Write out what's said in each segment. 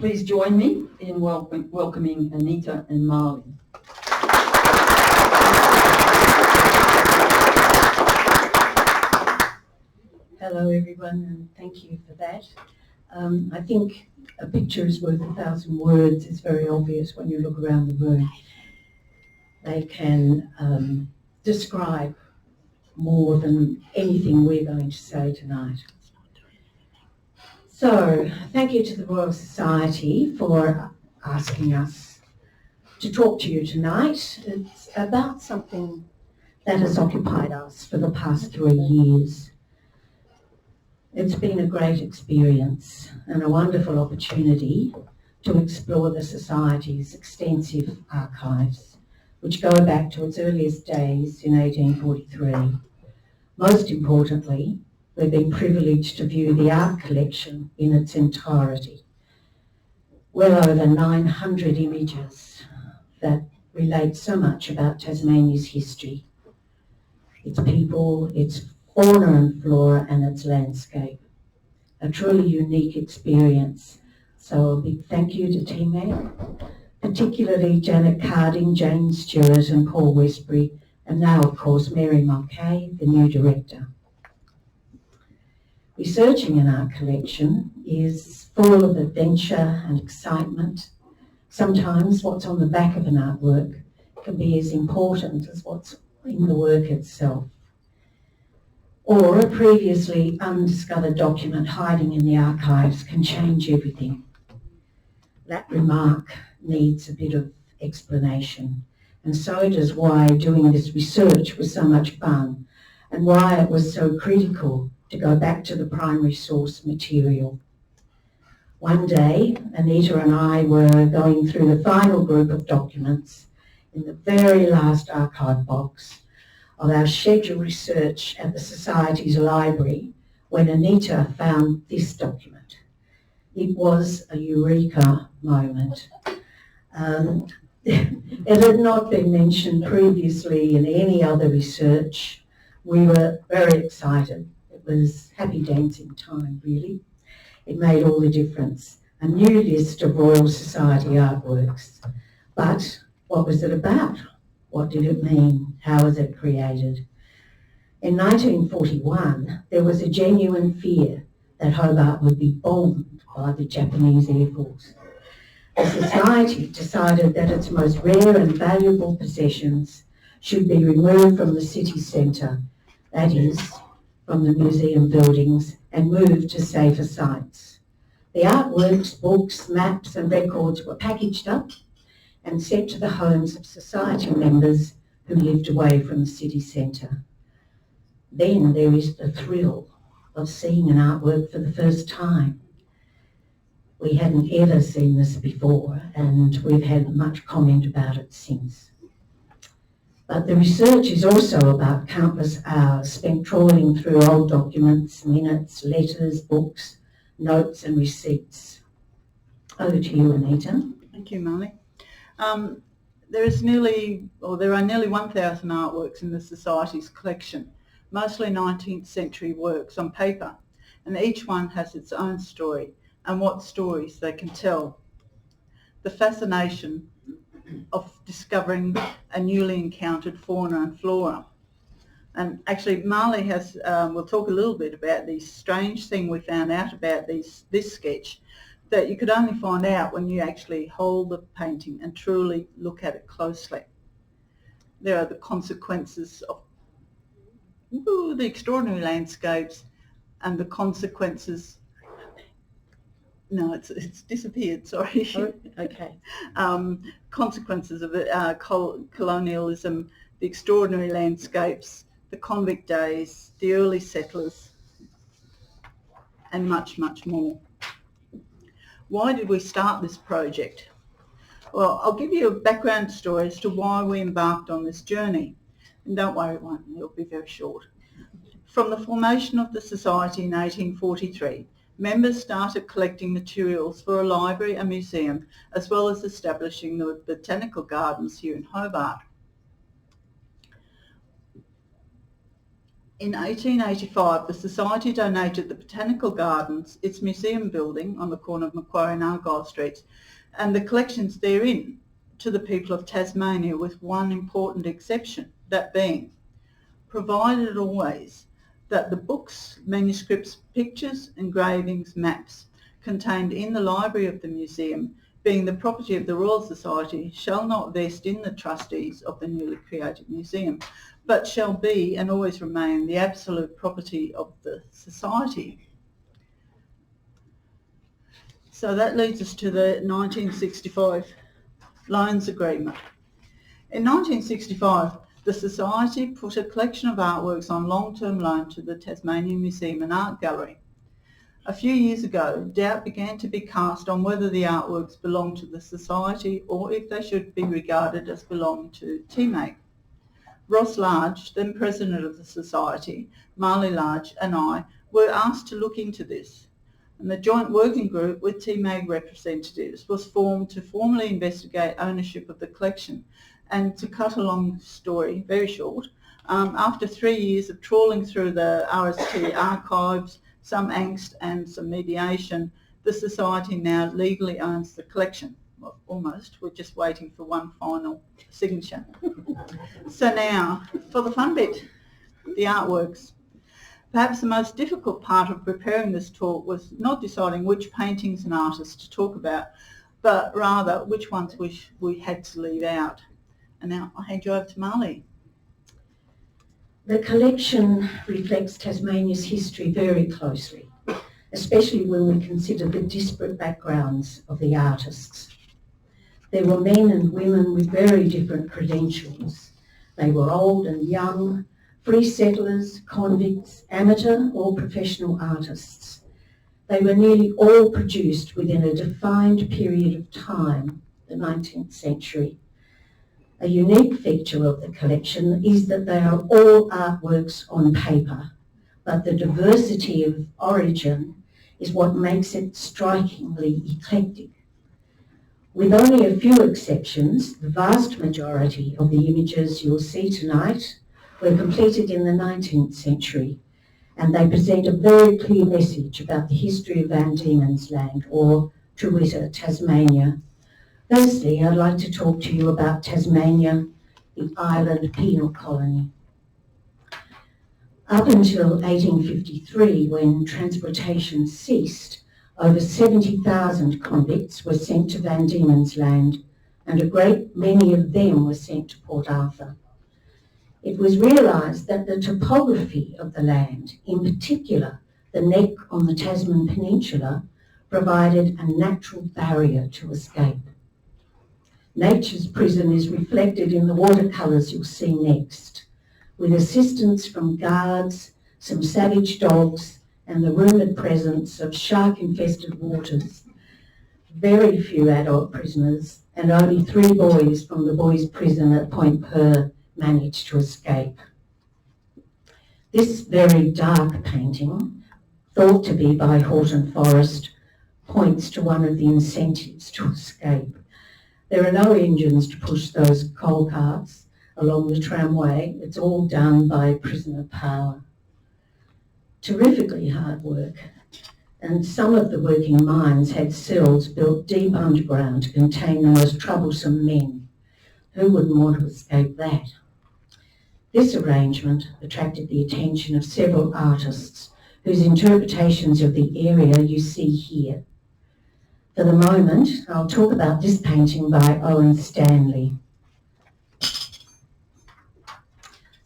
Please join me in welcoming Anita and Marley. Hello everyone, and thank you for that. I think a picture is worth 1,000 words. It's very obvious when you look around the room. They can describe more than anything we're going to say tonight. So, thank you to the Royal Society for asking us to talk to you tonight. It's about something that has occupied us for the past 3 years. It's been a great experience and a wonderful opportunity to explore the Society's extensive archives, which go back to its earliest days in 1843. Most importantly, we've been privileged to view the art collection in its entirety. Well over 900 images that relate so much about Tasmania's history, its people, its fauna and flora, and its landscape. A truly unique experience. So a big thank you to teammate, particularly Janet Carding, Jane Stewart and Paul Westbury, and now of course Mary Mulcahy, the new director. Researching an art collection is full of adventure and excitement. Sometimes what's on the back of an artwork can be as important as what's in the work itself. Or a previously undiscovered document hiding in the archives can change everything. That remark needs a bit of explanation, and so does why doing this research was so much fun and why it was so critical to go back to the primary source material. One day, Anita and I were going through the final group of documents in the very last archive box of our scheduled research at the Society's library when Anita found this document. It was a eureka moment. It had not been mentioned previously in any other research. We were very excited. It was happy dancing time, really. It made all the difference. A new list of Royal Society artworks. But what was it about? What did it mean? How was it created? In 1941, there was a genuine fear that Hobart would be bombed by the Japanese Air Force. The Society decided that its most rare and valuable possessions should be removed from the city centre, that is, from the museum buildings, and moved to safer sites. The artworks, books, maps and records were packaged up and sent to the homes of Society members who lived away from the city centre. Then there is the thrill of seeing an artwork for the first time. We hadn't ever seen this before, and we've had much comment about it since. But the research is also about countless hours spent trawling through old documents, minutes, letters, books, notes and receipts. Over to you, Anita. Thank you, Marley. There are nearly 1,000 artworks in the Society's collection, mostly 19th century works on paper, and each one has its own story and what stories they can tell. The fascination of discovering a newly encountered fauna and flora. And actually Marley will talk a little bit about this strange thing we found out about this sketch, that you could only find out when you actually hold the painting and truly look at it closely. There are the consequences of the extraordinary landscapes and the consequences. No, it's disappeared, sorry. Oh, okay. Consequences of colonialism, the extraordinary landscapes, the convict days, the early settlers, and much, much more. Why did we start this project? Well, I'll give you a background story as to why we embarked on this journey. And don't worry, it'll be very short. From the formation of the Society in 1843, members started collecting materials for a library and museum, as well as establishing the botanical gardens here in Hobart. In 1885, the Society donated the Botanical Gardens, its museum building on the corner of Macquarie and Argyle Streets, and the collections therein to the people of Tasmania, with one important exception, that being, provided always that the books, manuscripts, pictures, engravings, maps contained in the library of the museum, being the property of the Royal Society, shall not vest in the trustees of the newly created museum, but shall be and always remain the absolute property of the Society. So that leads us to the 1965 loans agreement. In 1965, the Society put a collection of artworks on long-term loan to the Tasmanian Museum and Art Gallery. A few years ago, doubt began to be cast on whether the artworks belonged to the Society or if they should be regarded as belonging to TMAG. Ross Large, then President of the Society, Marley Large and I were asked to look into this, and the joint working group with TMAG representatives was formed to formally investigate ownership of the collection. And to cut a long story very short, after 3 years of trawling through the RST archives, some angst and some mediation, the Society now legally owns the collection. Well, almost. We're just waiting for one final signature. So now, for the fun bit, the artworks. Perhaps the most difficult part of preparing this talk was not deciding which paintings and artists to talk about, but rather which ones we had to leave out. And now I'll hand you over to Marley. The collection reflects Tasmania's history very closely, especially when we consider the disparate backgrounds of the artists. There were men and women with very different credentials. They were old and young, free settlers, convicts, amateur or professional artists. They were nearly all produced within a defined period of time, the 19th century. A unique feature of the collection is that they are all artworks on paper, but the diversity of origin is what makes it strikingly eclectic. With only a few exceptions, the vast majority of the images you'll see tonight were completed in the 19th century, and they present a very clear message about the history of Van Diemen's Land, or Truita, Tasmania. Firstly, I'd like to talk to you about Tasmania, the island penal colony. Up until 1853, when transportation ceased, over 70,000 convicts were sent to Van Diemen's Land, and a great many of them were sent to Port Arthur. It was realised that the topography of the land, in particular the neck on the Tasman Peninsula, provided a natural barrier to escape. Nature's prison is reflected in the watercolours you'll see next, with assistance from guards, some savage dogs, and the rumoured presence of shark-infested waters. Very few adult prisoners, and only 3 boys from the boys' prison at Point Per managed to escape. This very dark painting, thought to be by Horton Forest, points to one of the incentives to escape. There are no engines to push those coal carts along the tramway. It's all done by prisoner power. Terrifically hard work, and some of the working mines had cells built deep underground to contain the most troublesome men. Who wouldn't want to escape that? This arrangement attracted the attention of several artists whose interpretations of the area you see here. For the moment, I'll talk about this painting by Owen Stanley.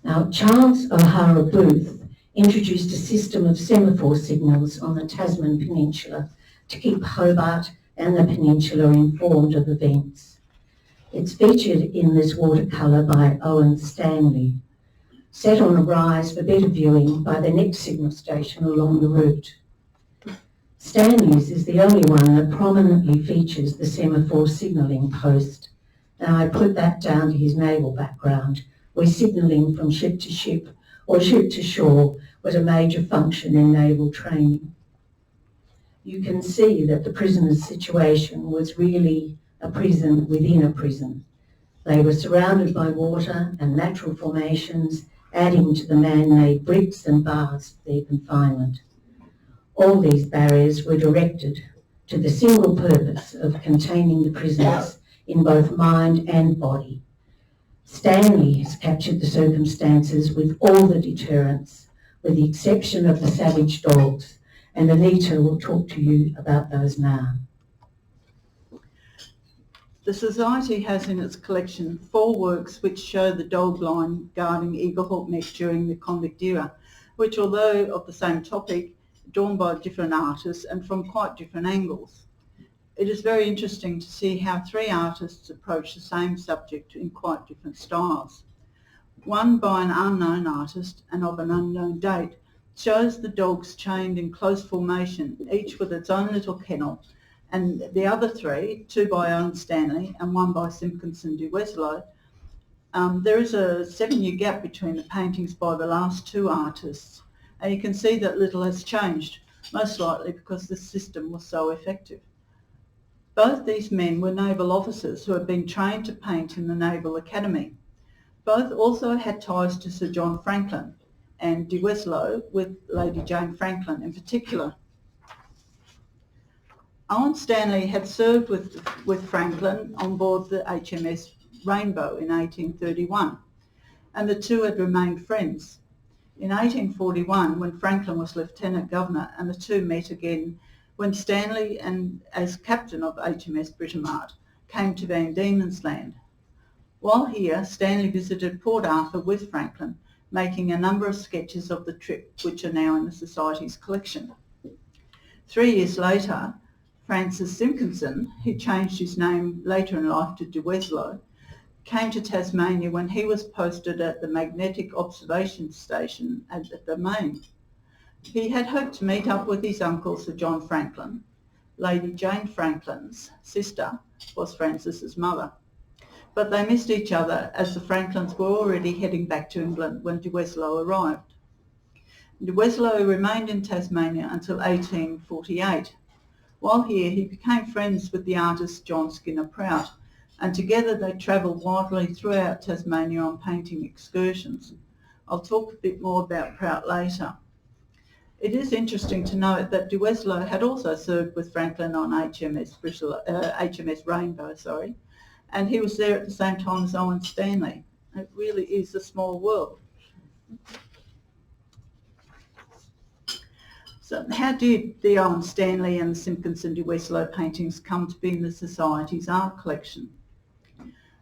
Now, Charles O'Hara Booth introduced a system of semaphore signals on the Tasman Peninsula to keep Hobart and the peninsula informed of events. It's featured in this watercolour by Owen Stanley, set on a rise for better viewing by the next signal station along the route. Stanley's is the only one that prominently features the semaphore signalling post. Now, I put that down to his naval background, where signalling from ship to ship or ship to shore was a major function in naval training. You can see that the prisoners' situation was really a prison within a prison. They were surrounded by water and natural formations adding to the man-made bricks and bars for their confinement. All these barriers were directed to the single purpose of containing the prisoners in both mind and body. Stanley has captured the circumstances with all the deterrents, with the exception of the savage dogs, and Anita will talk to you about those now. The Society has in its collection 4 works which show the dog line guarding Eaglehawk Neck during the Convict era, which, although of the same topic, drawn by different artists and from quite different angles. It is very interesting to see how 3 artists approach the same subject in quite different styles. One by an unknown artist and of an unknown date shows the dogs chained in close formation, each with its own little kennel, and the other 3, 2 by Owen Stanley and 1 by Simpkinson de Weslow. There is a 7-year gap between the paintings by the last 2 artists, and you can see that little has changed, most likely because the system was so effective. Both these men were naval officers who had been trained to paint in the Naval Academy. Both also had ties to Sir John Franklin, and de Weslow with Lady Jane Franklin in particular. Owen Stanley had served with Franklin on board the HMS Rainbow in 1831, and the 2 had remained friends. In 1841, when Franklin was Lieutenant Governor, and the 2 met again when Stanley, and as captain of HMS Britomart, came to Van Diemen's Land. While here, Stanley visited Port Arthur with Franklin, making a number of sketches of the trip, which are now in the Society's collection. 3 years later, Francis Simpkinson, who changed his name later in life to de Weslow, came to Tasmania when he was posted at the Magnetic Observation Station at the Main. He had hoped to meet up with his uncle Sir John Franklin. Lady Jane Franklin's sister was Francis's mother, but they missed each other as the Franklins were already heading back to England when de Weslow arrived. De Weslow remained in Tasmania until 1848. While here, he became friends with the artist John Skinner Prout, and together they travelled widely throughout Tasmania on painting excursions. I'll talk a bit more about Prout later. It is interesting to note that de Weslow had also served with Franklin on HMS Rainbow, and he was there at the same time as Owen Stanley. It really is a small world. So how did the Owen Stanley and the Simpkinson de Weslow paintings come to be in the Society's art collection?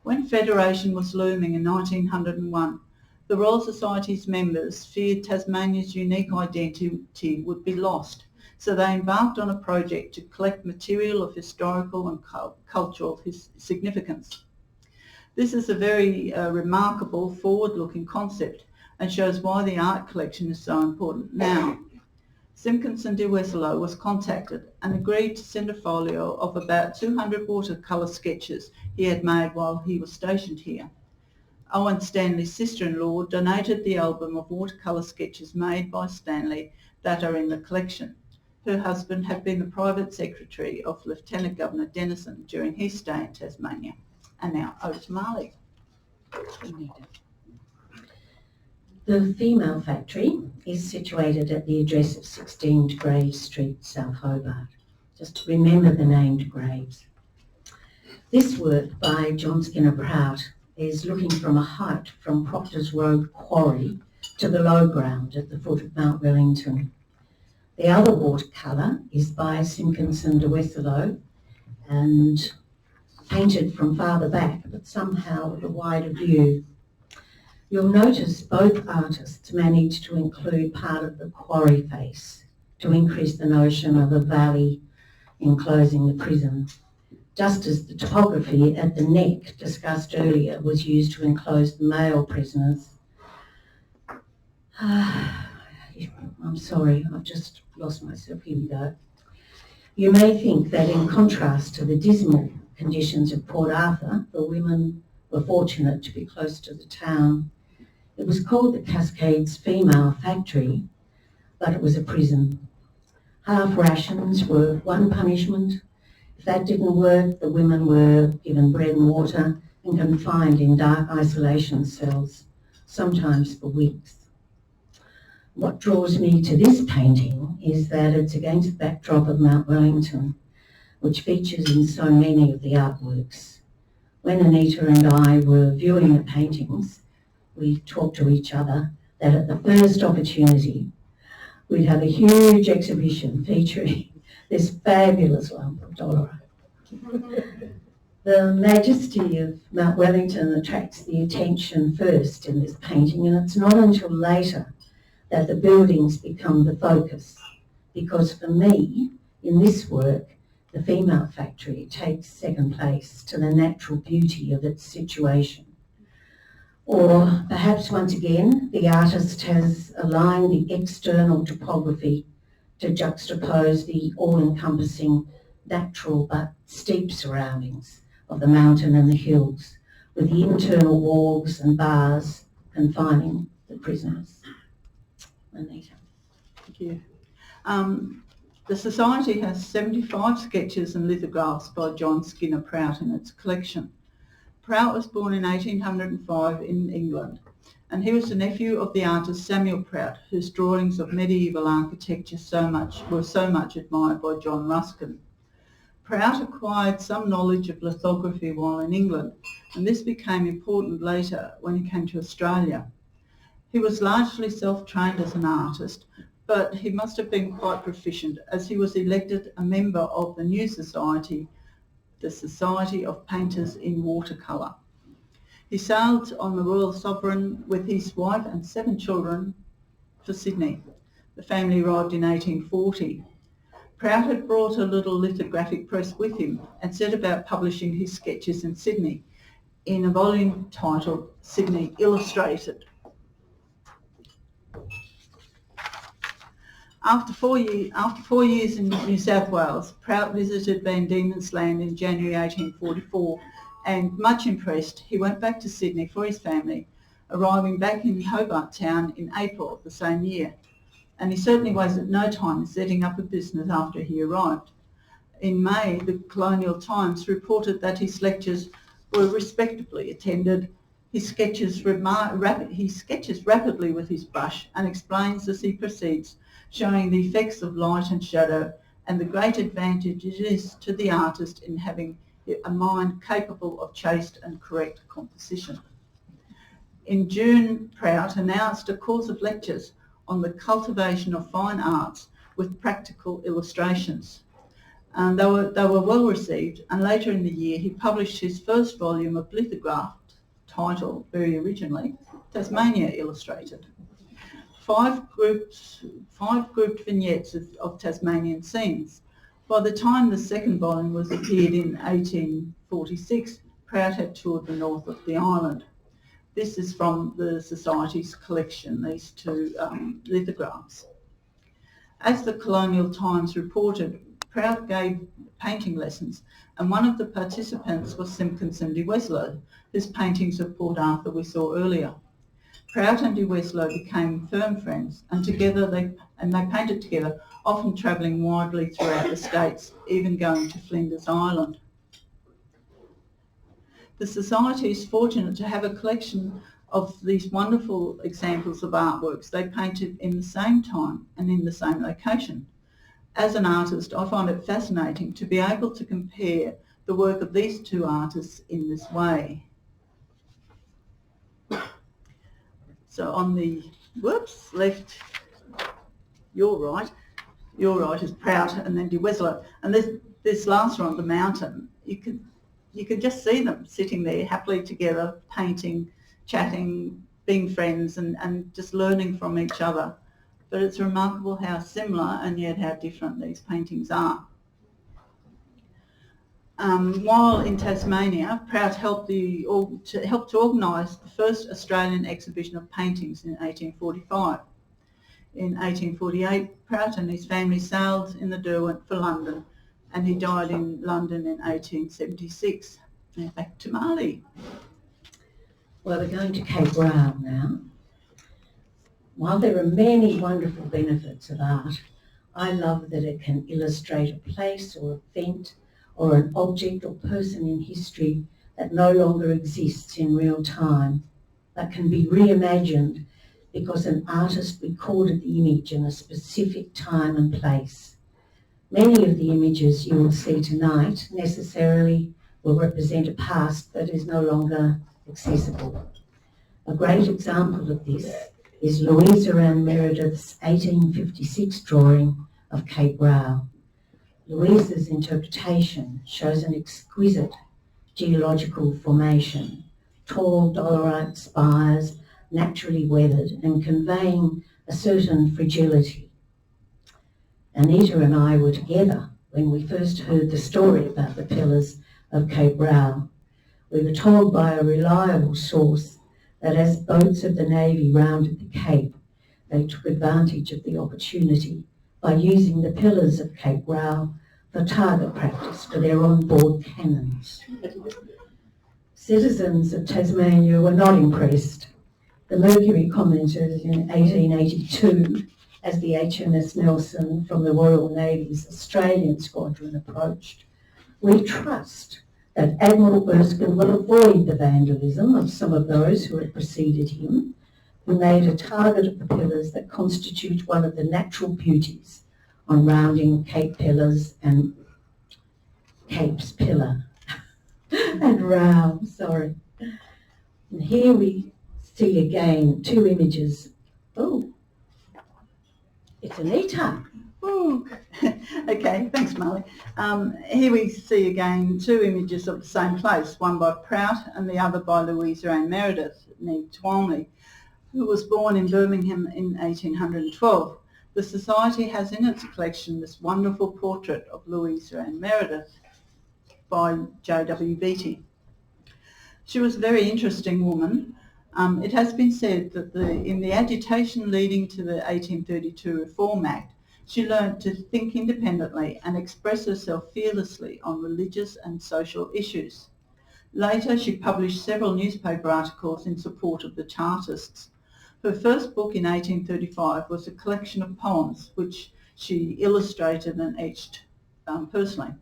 When Federation was looming in 1901, the Royal Society's members feared Tasmania's unique identity would be lost, so they embarked on a project to collect material of historical and cultural significance. This is a very remarkable, forward-looking concept and shows why the art collection is so important now. Simpkinson de Weslow was contacted and agreed to send a folio of about 200 watercolour sketches he had made while he was stationed here. Owen Stanley's sister-in-law donated the album of watercolour sketches made by Stanley that are in the collection. Her husband had been the private secretary of Lieutenant Governor Denison during his stay in Tasmania. And now over to Marley. The female factory is situated at the address of 16 de Graves Street, South Hobart. Just remember the named graves. This work by John Skinner Prout is looking from a height from Proctor's Road Quarry to the low ground at the foot of Mount Wellington. The other watercolour is by Simpkinson de Weslow and painted from farther back, but somehow with a wider view. You'll notice both artists managed to include part of the quarry face to increase the notion of a valley enclosing the prison, just as the topography at the neck discussed earlier was used to enclose the male prisoners. I'm sorry, I've just lost myself. Here we go. You may think that in contrast to the dismal conditions of Port Arthur, the women were fortunate to be close to the town. It was called the Cascades Female Factory, but it was a prison. Half rations were one punishment. If that didn't work, the women were given bread and water and confined in dark isolation cells, sometimes for weeks. What draws me to this painting is that it's against the backdrop of Mount Wellington, which features in so many of the artworks. When Anita and I were viewing the paintings, we talked to each other that at the first opportunity, we'd have a huge exhibition featuring this fabulous lump of Dollara. The majesty of Mount Wellington attracts the attention first in this painting, and it's not until later that the buildings become the focus, because for me, in this work, the female factory takes second place to the natural beauty of its situation. Or perhaps once again, the artist has aligned the external topography to juxtapose the all-encompassing natural but steep surroundings of the mountain and the hills, with the internal walls and bars confining the prisoners. Anita. Thank you. The Society has 75 sketches and lithographs by John Skinner Prout in its collection. Prout was born in 1805 in England, and he was the nephew of the artist Samuel Prout, whose drawings of medieval architecture were so much admired by John Ruskin. Prout acquired some knowledge of lithography while in England, and this became important later when he came to Australia. He was largely self-trained as an artist, but he must have been quite proficient, as he was elected a member of the new society, the Society of Painters in Watercolour. He sailed on the Royal Sovereign with his wife and 7 children for Sydney. The family arrived in 1840. Prout had brought a little lithographic press with him and set about publishing his sketches in Sydney in a volume titled Sydney Illustrated. After four years in New South Wales, Prout visited Van Diemen's Land in January 1844, and much impressed, he went back to Sydney for his family, arriving back in Hobart Town in April of the same year. And he certainly wasted no time in setting up a business after he arrived. In May, the Colonial Times reported that his lectures were respectably attended. He sketches rapidly with his brush and explains as he proceeds, showing the effects of light and shadow and the great advantage it is to the artist in having a mind capable of chaste and correct composition. In June, Prout announced a course of lectures on the cultivation of fine arts with practical illustrations. And they were well received, and later in the year he published his first volume of lithograph, titled very originally Tasmania Illustrated. 5 grouped vignettes of Tasmanian scenes. By the time the second volume was appeared in 1846, Prout had toured the north of the island. This is from the Society's collection, these 2 lithographs. As the Colonial Times reported, Prout gave painting lessons, and one of the participants was Simpkinson de Weslow, whose paintings of Port Arthur we saw earlier. Prout and de Weslow became firm friends, and together they painted together, often travelling widely throughout the States, even going to Flinders Island. The Society is fortunate to have a collection of these wonderful examples of artworks they painted in the same time and in the same location. As an artist, I find it fascinating to be able to compare the work of these 2 artists in this way. So on the left, your right is Prout and then de Weslow. And this last one, the mountain, you could just see them sitting there happily together, painting, chatting, being friends and just learning from each other. But it's remarkable how similar and yet how different these paintings are. While in Tasmania, Prout helped to organise the first Australian exhibition of paintings in 1845. In 1848, Prout and his family sailed in the Derwent for London, and he died in London in 1876. Now back to Marley. Well, we're going to Cape Raoul now. While there are many wonderful benefits of art, I love that it can illustrate a place or event or an object or person in history that no longer exists in real time. but can be reimagined because an artist recorded the image in a specific time and place. Many of the images you will see tonight necessarily will represent a past that is no longer accessible. A great example of this is Louisa Ann Meredith's 1856 drawing of Cape Raoul. Louisa's interpretation shows an exquisite geological formation, tall dolerite spires, naturally weathered and conveying a certain fragility. Anita and I were together when we first heard the story about the pillars of Cape Raoul. We were told by a reliable source that as boats of the Navy rounded the Cape, they took advantage of the opportunity by using the pillars of Cape Raoul for target practice for their on-board cannons. Citizens of Tasmania were not impressed. The Mercury commented in 1882, as the HMS Nelson from the Royal Navy's Australian squadron approached, "We trust that Admiral Erskine will avoid the vandalism of some of those who had preceded him, who made a target of the pillars that constitute one of the natural beauties on rounding Cape Pillars and Cape's Pillar and Raoul, sorry." And here we see again two images. Oh, it's Anita. Ooh. Okay, thanks Marley. Here we see again two images of the same place, one by Prout and the other by Louisa Ann Meredith, née Twomley, who was born in Birmingham in 1812. The Society has in its collection this wonderful portrait of Louisa Ann Meredith by J.W. Beattie. She was a very interesting woman. It has been said that in the agitation leading to the 1832 Reform Act, she learnt to think independently and express herself fearlessly on religious and social issues. Later, she published several newspaper articles in support of the Chartists. Her first book in 1835 was a collection of poems which she illustrated and etched personally.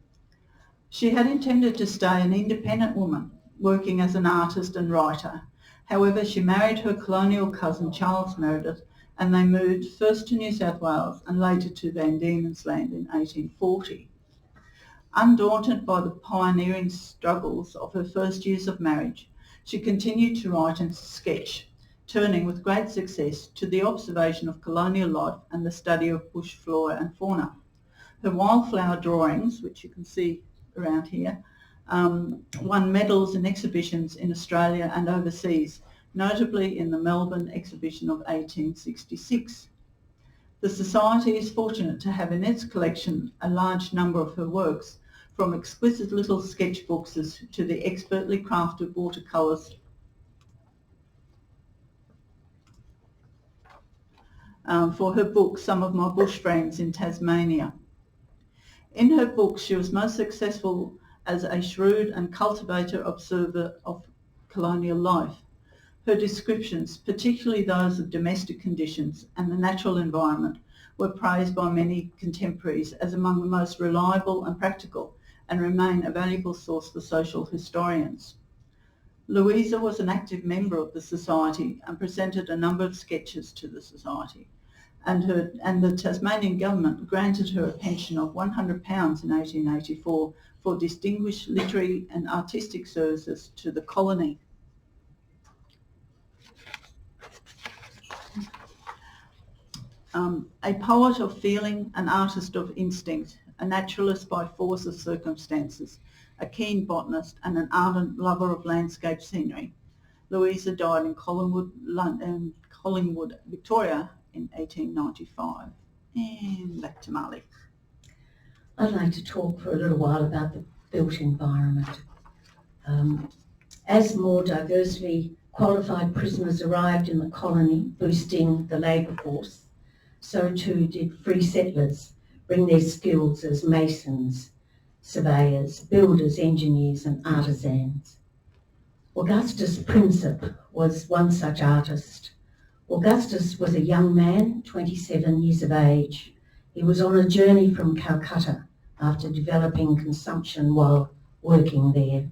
She had intended to stay an independent woman, working as an artist and writer. However, she married her colonial cousin Charles Meredith, and they moved first to New South Wales and later to Van Diemen's Land in 1840. Undaunted by the pioneering struggles of her first years of marriage, she continued to write and sketch, turning with great success to the observation of colonial life and the study of bush flora and fauna. Her wildflower drawings, which you can see around here, won medals in exhibitions in Australia and overseas, notably in the Melbourne exhibition of 1866. The Society is fortunate to have in its collection a large number of her works, from exquisite little sketchbooks to the expertly crafted watercolours for her book, Some of My Bush Friends in Tasmania. In her books, she was most successful as a shrewd and cultivated observer of colonial life. Her descriptions, particularly those of domestic conditions and the natural environment, were praised by many contemporaries as among the most reliable and practical, and remain a valuable source for social historians. Louisa was an active member of the Society and presented a number of sketches to the Society, and the Tasmanian government granted her a pension of £100 in 1884 for distinguished literary and artistic services to the colony. A poet of feeling, an artist of instinct, a naturalist by force of circumstances, a keen botanist and an ardent lover of landscape scenery, Louisa died in Collingwood, Victoria in 1895. And back to Marley. I'd like to talk for a little while about the built environment. As more diversely qualified prisoners arrived in the colony, boosting the labour force, so too did free settlers bring their skills as masons, surveyors, builders, engineers and artisans. Augustus Prinsep was one such artist. Augustus was a young man, 27 years of age. He was on a journey from Calcutta after developing consumption while working there.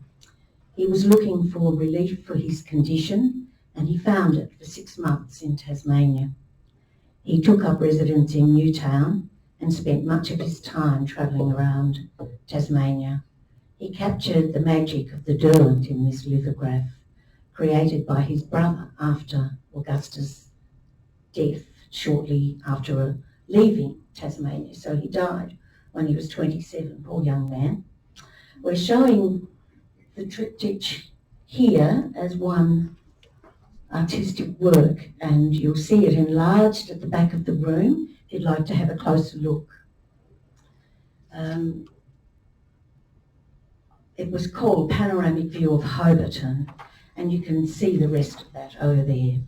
He was looking for relief for his condition and he found it for 6 months in Tasmania. He took up residence in Newtown and spent much of his time travelling around Tasmania. He captured the magic of the Derwent in this lithograph, created by his brother after Augusta's death, shortly after leaving Tasmania. So he died when he was 27, poor young man. We're showing the triptych here as one artistic work, and you'll see it enlarged at the back of the room if you'd like to have a closer look. It was called Panoramic View of Hobarton, and you can see the rest of that over there.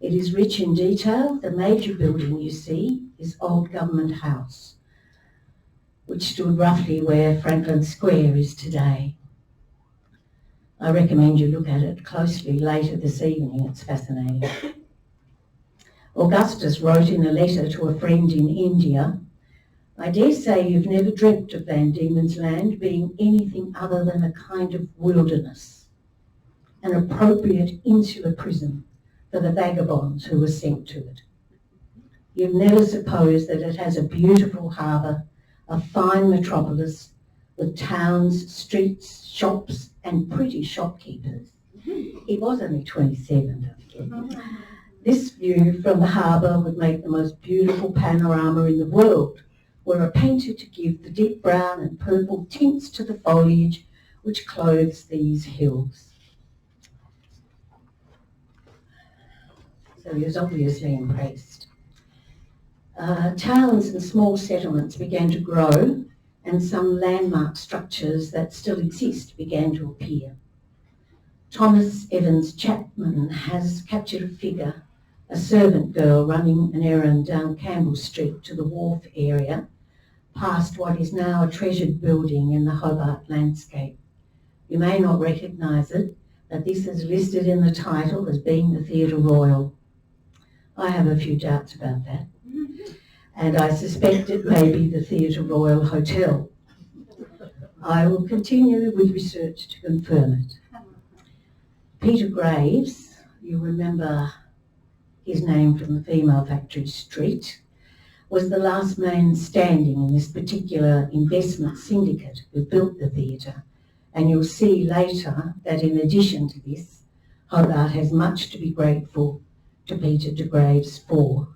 It is rich in detail. The major building you see is Old Government House, which stood roughly where Franklin Square is today. I recommend you look at it closely later this evening. It's fascinating. Augustus wrote in a letter to a friend in India, "I dare say you've never dreamt of Van Diemen's Land being anything other than a kind of wilderness, an appropriate insular prison for the vagabonds who were sent to it. You've never supposed that it has a beautiful harbour, a fine metropolis with towns, streets, shops and pretty shopkeepers." He was only 27, don't forget. "This view from the harbour would make the most beautiful panorama in the world, were a painter to give the deep brown and purple tints to the foliage which clothes these hills." So he was obviously impressed. Towns and small settlements began to grow, and some landmark structures that still exist began to appear. Thomas Evans Chapman has captured a figure, a servant girl running an errand down Campbell Street to the wharf area, past what is now a treasured building in the Hobart landscape. You may not recognise it, but this is listed in the title as being the Theatre Royal. I have a few doubts about that, and I suspect it may be the Theatre Royal Hotel. I will continue with research to confirm it. Peter Graves, you remember his name from the Female Factory Street, was the last man standing in this particular investment syndicate who built the theatre, and you'll see later that in addition to this, Hobart has much to be grateful to Peter de Graves for.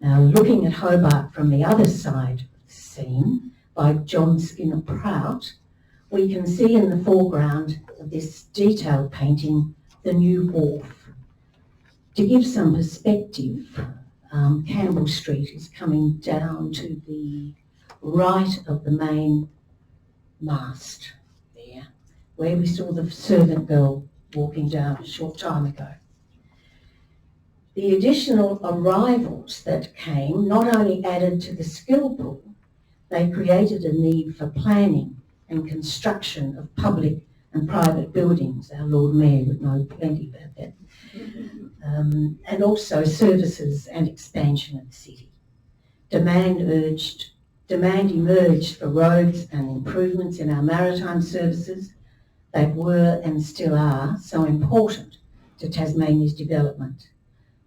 Now, looking at Hobart from the other side of the scene by John Skinner Prout, we can see in the foreground of this detailed painting the new wharf. To give some perspective, Campbell Street is coming down to the right of the main mast there, where we saw the servant girl walking down a short time ago. The additional arrivals that came not only added to the skill pool, they created a need for planning and construction of public and private buildings. Our Lord Mayor would know plenty about that. And also services and expansion of the city. Demand emerged for roads and improvements in our maritime services that were and still are so important to Tasmania's development.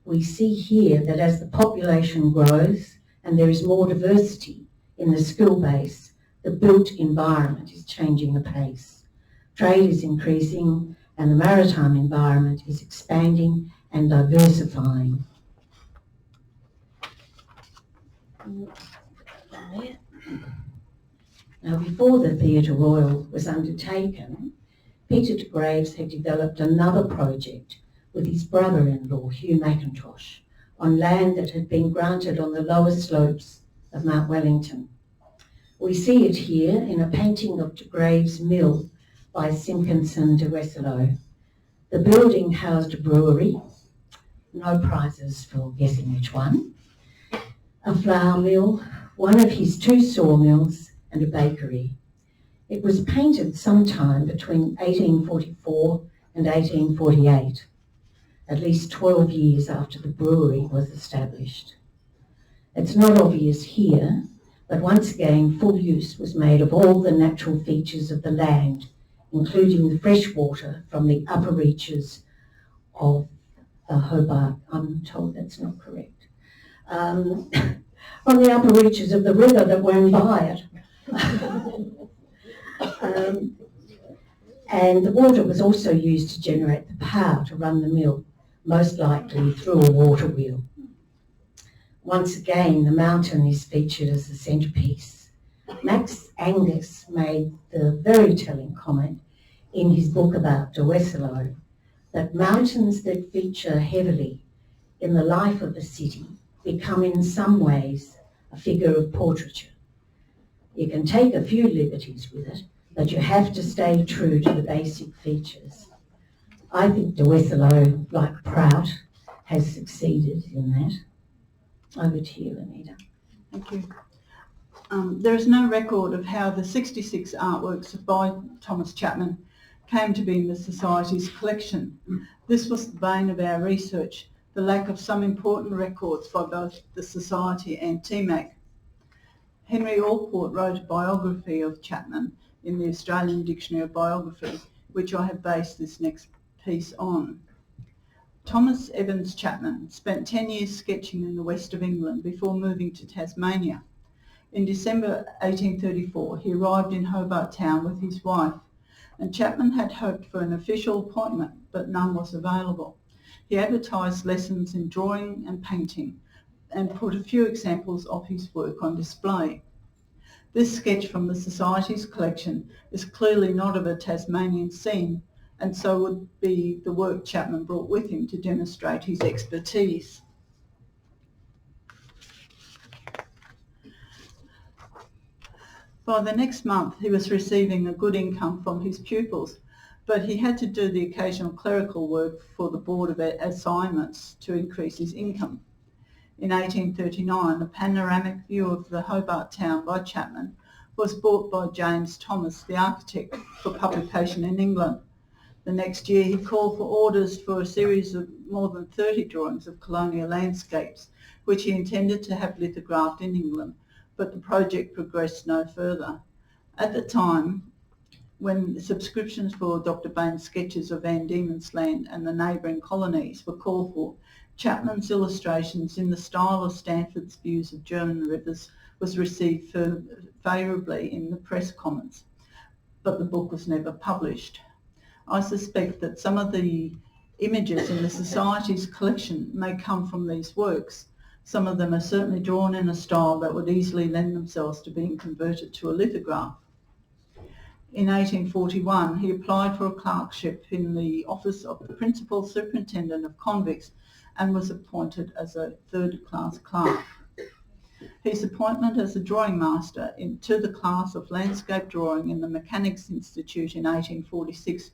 We see here that as the population grows and there is more diversity in the skill base, the built environment is changing the pace. Trade is increasing and the maritime environment is expanding and diversifying. Now, before the Theatre Royal was undertaken, Peter de Graves had developed another project with his brother-in-law, Hugh McIntosh, on land that had been granted on the lower slopes of Mount Wellington. We see it here in a painting of de Graves' Mill by Simpkinson de Wesselo. The building housed a brewery, no prizes for guessing which one, a flour mill, one of his 2 sawmills and a bakery. It was painted sometime between 1844 and 1848, at least 12 years after the brewery was established. It's not obvious here, but once again full use was made of all the natural features of the land, including the fresh water from the upper reaches of Hobart. I'm told that's not correct. On the upper reaches of the river that went by it. And the water was also used to generate the power to run the mill, most likely through a water wheel. Once again, the mountain is featured as the centrepiece. Max Angus made the very telling comment in his book about Dewesselow that mountains that feature heavily in the life of a city become in some ways a figure of portraiture. You can take a few liberties with it, but you have to stay true to the basic features. I think Dewesselow, like Prout, has succeeded in that. Over to you, Anita. Thank you. There is no record of how the 66 artworks by Thomas Chapman came to be in the Society's collection. This was the bane of our research, the lack of some important records by both the Society and TMAC. Henry Alport wrote a biography of Chapman in the Australian Dictionary of Biography, which I have based this next piece on. Thomas Evans Chapman spent 10 years sketching in the west of England before moving to Tasmania. In December 1834, he arrived in Hobart Town with his wife, and Chapman had hoped for an official appointment, but none was available. He advertised lessons in drawing and painting and put a few examples of his work on display. This sketch from the Society's collection is clearly not of a Tasmanian scene, and so would be the work Chapman brought with him to demonstrate his expertise. By the next month, he was receiving a good income from his pupils, but he had to do the occasional clerical work for the Board of Assignments to increase his income. In 1839, a panoramic view of the Hobart town by Chapman was bought by James Thomas, the architect, for publication in England. The next year, he called for orders for a series of more than 30 drawings of colonial landscapes, which he intended to have lithographed in England, but the project progressed no further. At the time, when subscriptions for Dr. Bain's sketches of Van Diemen's Land and the neighbouring colonies were called for, Chapman's illustrations in the style of Stanford's views of German rivers was received favourably in the press comments, but the book was never published. I suspect that some of the images in the Society's collection may come from these works. Some of them are certainly drawn in a style that would easily lend themselves to being converted to a lithograph. In 1841, he applied for a clerkship in the office of the Principal Superintendent of Convicts and was appointed as a third-class clerk. His appointment as a drawing master to the class of landscape drawing in the Mechanics Institute in 1846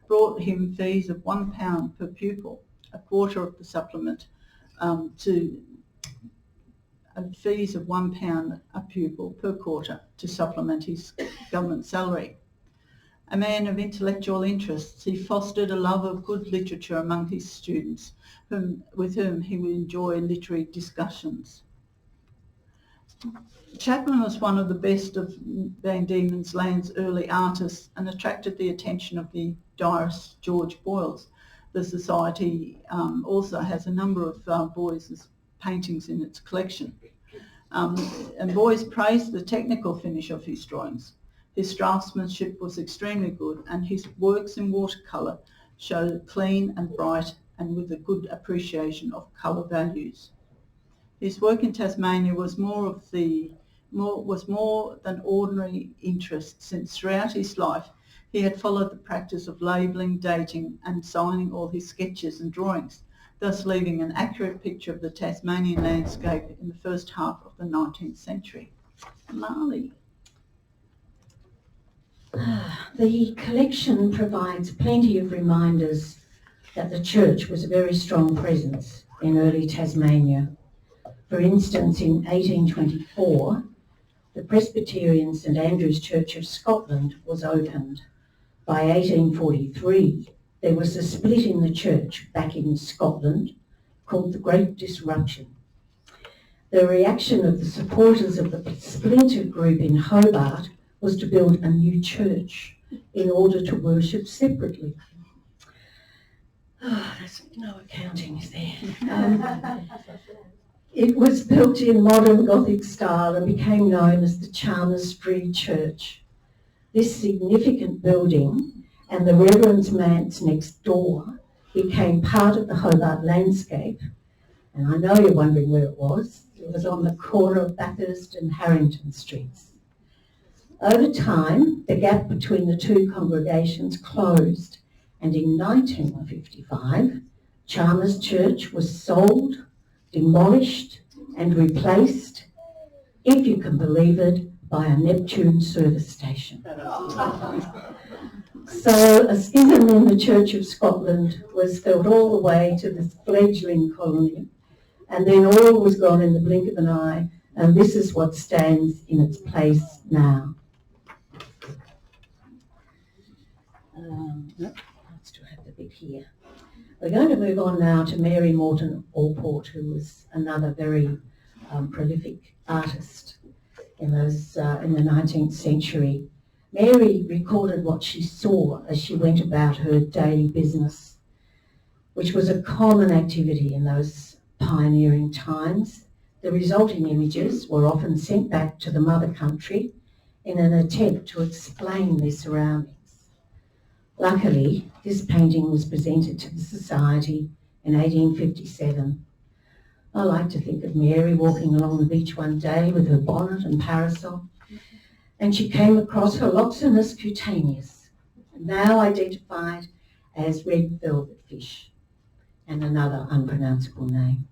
brought him fees of £1 per pupil, a quarter of the supplement fees of £1 a pupil per quarter to supplement his government salary. A man of intellectual interests, he fostered a love of good literature among his students, with whom he would enjoy literary discussions. Chapman was one of the best of Van Diemen's Land's early artists and attracted the attention of the diarist George Boyles. The Society also has a number of Boyles' paintings in its collection. And Boyles praised the technical finish of his drawings. His draftsmanship was extremely good, and his works in watercolour show clean and bright and with a good appreciation of colour values. His work in Tasmania was more than ordinary interest, since throughout his life he had followed the practice of labelling, dating and signing all his sketches and drawings, thus leaving an accurate picture of the Tasmanian landscape in the first half of the 19th century. Marley. The collection provides plenty of reminders that the church was a very strong presence in early Tasmania. For instance, in 1824, the Presbyterian St Andrew's Church of Scotland was opened. By 1843, there was a split in the church back in Scotland called the Great Disruption. The reaction of the supporters of the splinter group in Hobart was to build a new church in order to worship separately. Oh, there's no accounting, is there? It was built in modern Gothic style and became known as the Chalmers Street Church. This significant building and the Reverend's Manse next door became part of the Hobart landscape. And I know you're wondering where it was. It was on the corner of Bathurst and Harrington Streets. Over time, the gap between the two congregations closed, and in 1955, Chalmers Church was sold, demolished and replaced, if you can believe it, by a Neptune service station. So a schism in the Church of Scotland was felt all the way to this fledgling colony, and then all was gone in the blink of an eye, and this is what stands in its place now. I still have the bit here. We're going to move on now to Mary Morton Alport, who was another very prolific artist in the 19th century. Mary recorded what she saw as she went about her daily business, which was a common activity in those pioneering times. The resulting images were often sent back to the mother country in an attempt to explain their surroundings. Luckily, this painting was presented to the Society in 1857. I like to think of Mary walking along the beach one day with her bonnet and parasol, and she came across her Loxodonus cutaneus, now identified as red velvet fish, and another unpronounceable name.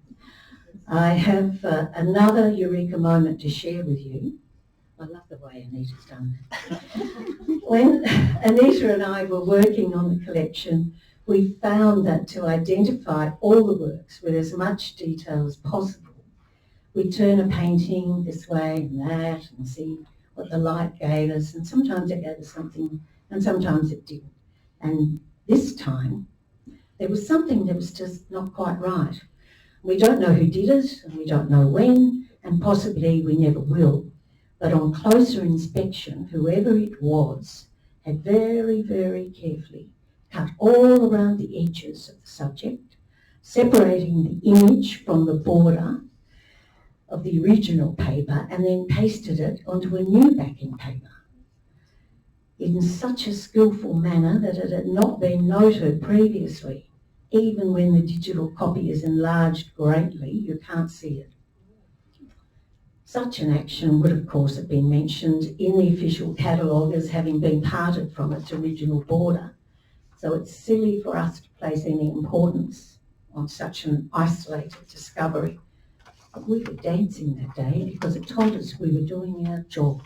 I have another eureka moment to share with you. I love the way Anita's done that. When Anita and I were working on the collection, we found that to identify all the works with as much detail as possible, we turn a painting this way and that and see what the light gave us, and sometimes it gave us something and sometimes it didn't. And this time, there was something that was just not quite right. We don't know who did it, and we don't know when, and possibly we never will. But on closer inspection, whoever it was had very, very carefully cut all around the edges of the subject, separating the image from the border of the original paper, and then pasted it onto a new backing paper in such a skillful manner that it had not been noted previously. Even when the digital copy is enlarged greatly, you can't see it. Such an action would of course have been mentioned in the official catalogue as having been parted from its original border, so it's silly for us to place any importance on such an isolated discovery. But we were dancing that day because it told us we were doing our job.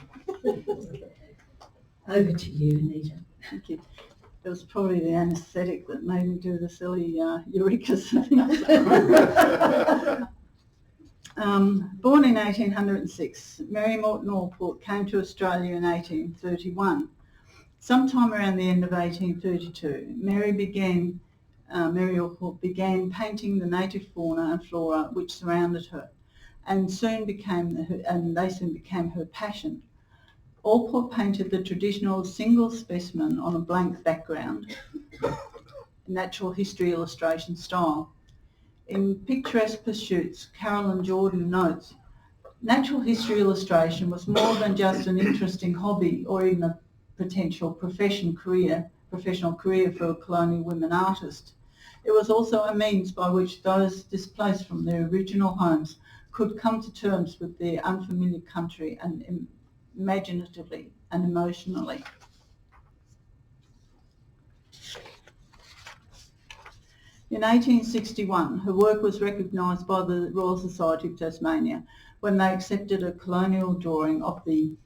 Over to you, Anita. Thank you. It was probably the anaesthetic that made me do the silly eurekas. Born in 1806, Mary Morton Alport came to Australia in 1831. Sometime around the end of 1832, Mary Alport began painting the native fauna and flora which surrounded her, and they soon became her passion. Alport painted the traditional single specimen on a blank background, natural history illustration style. In Picturesque Pursuits, Carolyn Jordan notes, natural history illustration was more than just an interesting hobby or even a potential professional career for a colonial women artist. It was also a means by which those displaced from their original homes could come to terms with their unfamiliar country and imaginatively and emotionally. In 1861, her work was recognised by the Royal Society of Tasmania when they accepted a coloured drawing of the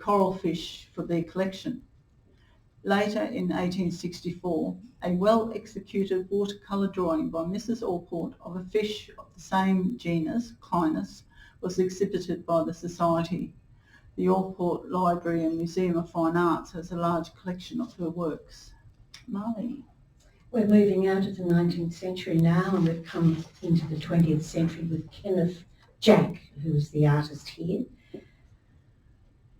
coral fish for their collection. Later, in 1864, a well-executed watercolour drawing by Mrs. Alport of a fish of the same genus, Clinus, was exhibited by the Society. The Alport Library and Museum of Fine Arts has a large collection of her works. Marley. We're moving out of the 19th century now, and we've come into the 20th century with Kenneth Jack, who's the artist here.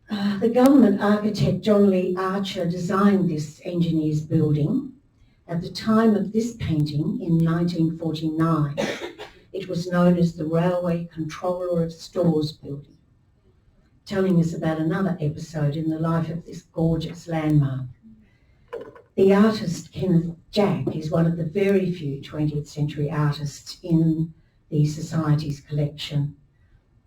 The government architect John Lee Archer designed this engineer's building. At the time of this painting in 1949, it was known as the Railway Controller of Stores building, telling us about another episode in the life of this gorgeous landmark. The artist Kenneth Jack is one of the very few 20th century artists in the Society's collection.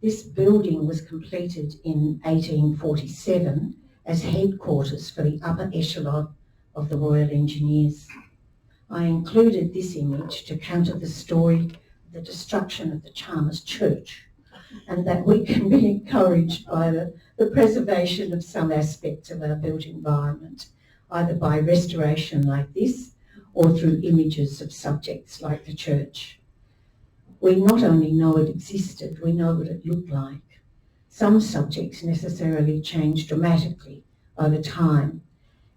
This building was completed in 1847 as headquarters for the upper echelon of the Royal Engineers. I included this image to counter the story of the destruction of the Chalmers Church, and that we can be encouraged by the preservation of some aspects of our built environment, either by restoration like this or through images of subjects like the church. We not only know it existed, we know what it looked like. Some subjects necessarily change dramatically over time,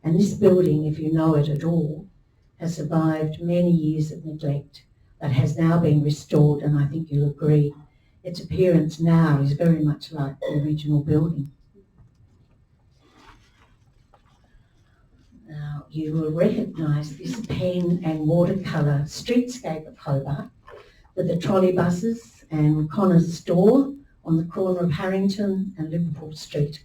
and this building, if you know it at all, has survived many years of neglect, but has now been restored, and I think you'll agree, its appearance now is very much like the original building. Now, you will recognise this pen and watercolour streetscape of Hobart with the trolley buses and Connor's store on the corner of Harrington and Liverpool Street.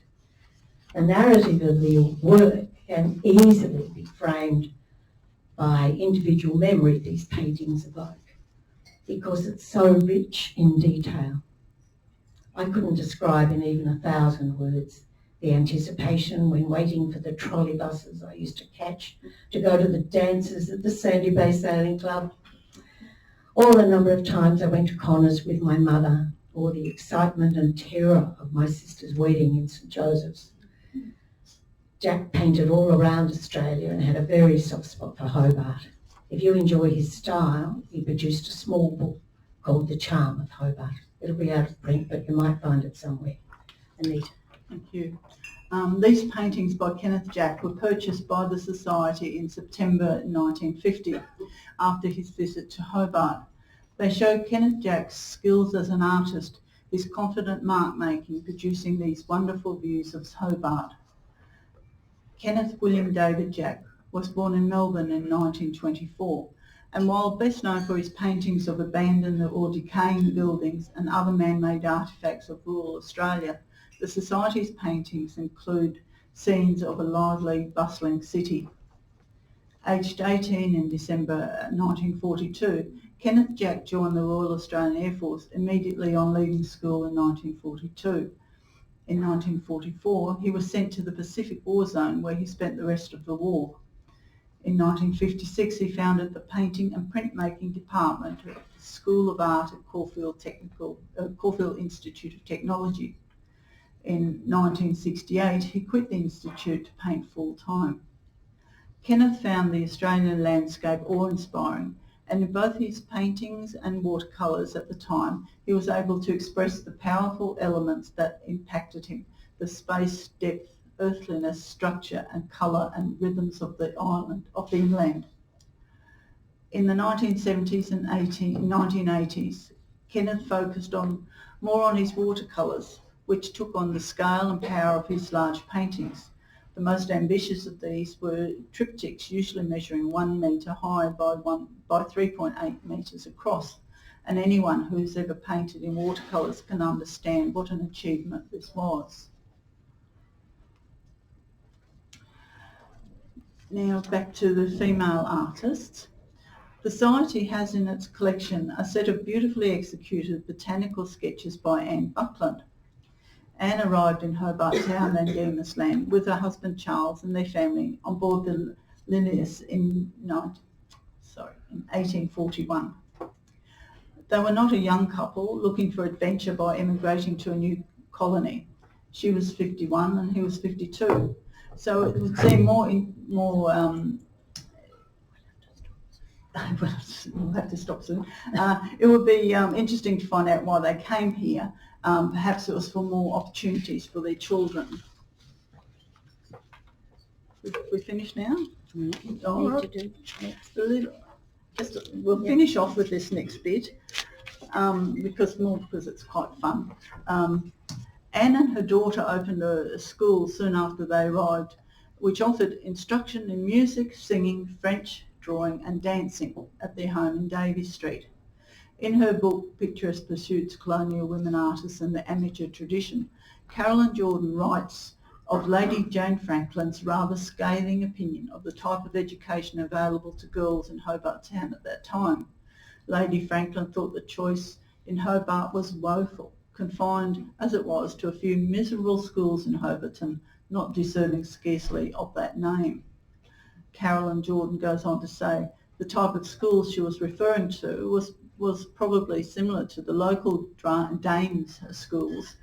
The narrative of the work can easily be framed by individual memory these paintings evoke, because it's so rich in detail. I couldn't describe in even 1,000 words the anticipation when waiting for the trolley buses I used to catch to go to the dances at the Sandy Bay Sailing Club, or the number of times I went to Connor's with my mother, or the excitement and terror of my sister's wedding in St Joseph's. Jack painted all around Australia and had a very soft spot for Hobart. If you enjoy his style, he produced a small book called The Charm of Hobart. It'll be out of print, but you might find it somewhere. Anita. Thank you. These paintings by Kenneth Jack were purchased by the Society in September 1950 after his visit to Hobart. They show Kenneth Jack's skills as an artist, his confident mark making, producing these wonderful views of Hobart. Kenneth William David Jack was born in Melbourne in 1924, and while best known for his paintings of abandoned or decaying buildings and other man-made artefacts of rural Australia, the Society's paintings include scenes of a lively, bustling city. Aged 18 in December 1942, Kenneth Jack joined the Royal Australian Air Force immediately on leaving school in 1942. In 1944, he was sent to the Pacific War Zone, where he spent the rest of the war. In 1956, he founded the Painting and Printmaking Department at the School of Art at Caulfield Institute of Technology. In 1968, he quit the institute to paint full-time. Kenneth found the Australian landscape awe-inspiring, and in both his paintings and watercolours at the time, he was able to express the powerful elements that impacted him: the space, depth, earthliness, structure and colour and rhythms of the island, of the inland. In the 1970s and 1980s, Kenneth focused more on his watercolours, which took on the scale and power of his large paintings. The most ambitious of these were triptychs, usually measuring 1 metre high by 3.8 metres across, and anyone who's ever painted in watercolours can understand what an achievement this was. Now back to the female artists. The Society has in its collection a set of beautifully executed botanical sketches by Anne Buckland. Anne arrived in Hobart Town and Demas Land with her husband Charles and their family on board the Linnaeus in 1841. They were not a young couple looking for adventure by emigrating to a new colony. She was 51 and he was 52. So it would seem we'll have to stop soon. It would be interesting to find out why they came here. Perhaps it was for more opportunities for their children. We finished now? All right. We'll finish off with this next bit because it's quite fun. Anne and her daughter opened a school soon after they arrived, which offered instruction in music, singing, French, drawing and dancing at their home in Davey Street. In her book, Picturesque Pursuits, Colonial Women Artists and the Amateur Tradition, Carolyn Jordan writes of Lady Jane Franklin's rather scathing opinion of the type of education available to girls in Hobart Town at that time. Lady Franklin thought the choice in Hobart was woeful, confined as it was to a few miserable schools in Hobarton, not deserving scarcely of that name. Carolyn Jordan goes on to say the type of schools she was referring to was probably similar to the local Danes schools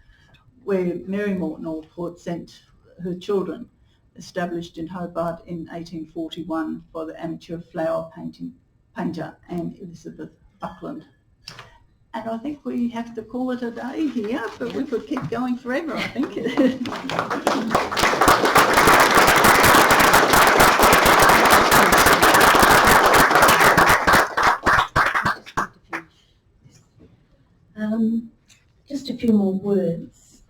where Mary Morton Alport sent her children, established in Hobart in 1841 by the amateur flower painter Anne Elizabeth Buckland. And I think we have to call it a day here, but we could keep going forever, I think. Just a few more words.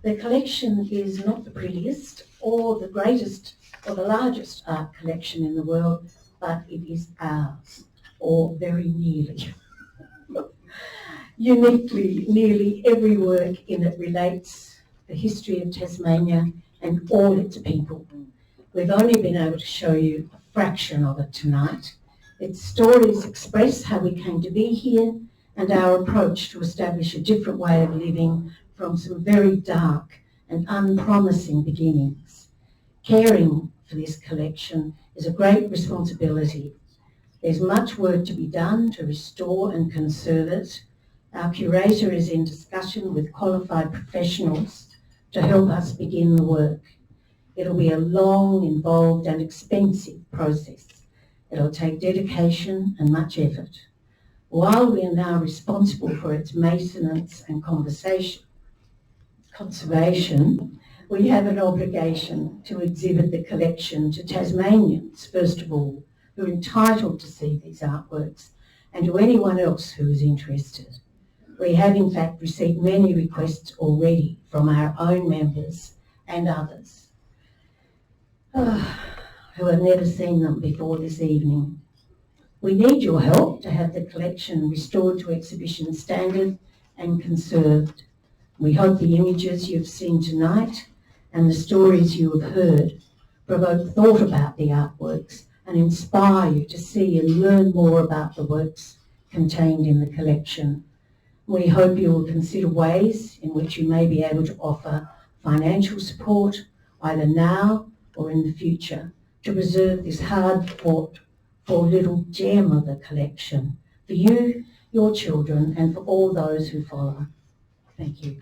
The collection is not the prettiest or the greatest or the largest art collection in the world, but it is ours, or very nearly. Uniquely, nearly every work in it relates the history of Tasmania and all its people. We've only been able to show you a fraction of it tonight. Its stories express how we came to be here and our approach to establish a different way of living from some very dark and unpromising beginnings. Caring for this collection is a great responsibility. There's much work to be done to restore and conserve it. Our curator is in discussion with qualified professionals to help us begin the work. It'll be a long, involved and expensive process. It'll take dedication and much effort. While we are now responsible for its maintenance and conservation, we have an obligation to exhibit the collection to Tasmanians, first of all, who are entitled to see these artworks, and to anyone else who is interested. We have in fact received many requests already from our own members and others who have never seen them before this evening. We need your help to have the collection restored to exhibition standard and conserved. We hope the images you've seen tonight and the stories you have heard provoke thought about the artworks and inspire you to see and learn more about the works contained in the collection. We hope you will consider ways in which you may be able to offer financial support, either now or in the future, to preserve this hard-fought for little gem of a collection, for you, your children, and for all those who follow. Thank you.